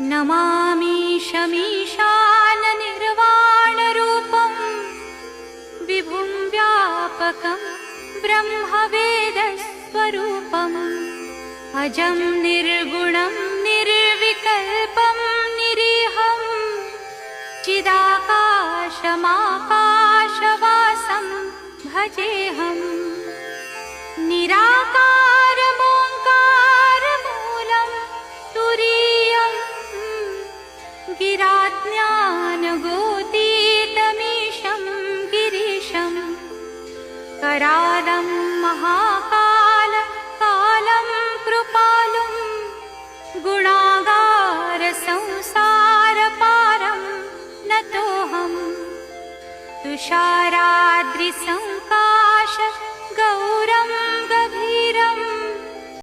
नमामि शमीशाननिर्वाणरूपं विभुं व्यापकं ब्रह्मवेदस्वरूपम् अजं निर्गुणं निर्विकल्पं निरीहं चिदाकाशमाकाशवासं भजेऽहम् निराकारमोङ्कारमूलं तुरीयं गिराज्ञानगोतीतमीशं गिरीशं करालं महाकालं कृपालुं गुणागारसंसारपारं नतोऽहं तुषाराद्रिसङ्का